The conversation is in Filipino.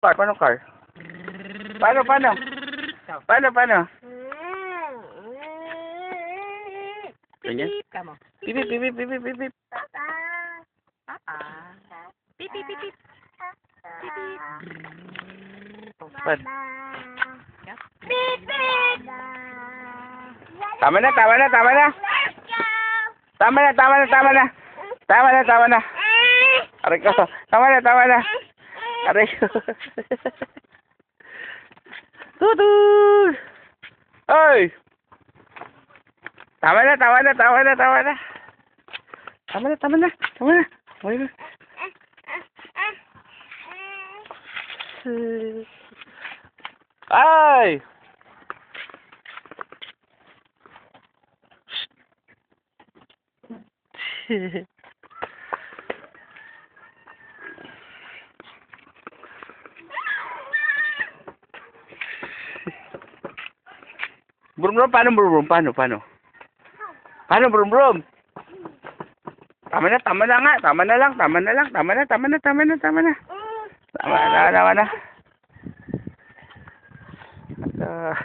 Car, paano car? Paano? Paano? Ganyan? Kamo. Pip, pip, pip, pip, pip, pip. Papa. Pip, pip, pip, pip. Pip, pip. Pan. Yep. Beep, beep. Tama na. Tama na. Aray ko. Tama na. Aray ko. Tutul! Oy! Tama na. Oy. Ay! Brum, paano? Paano brum? Tama na nga. Tama na lang. Tama na. Ah.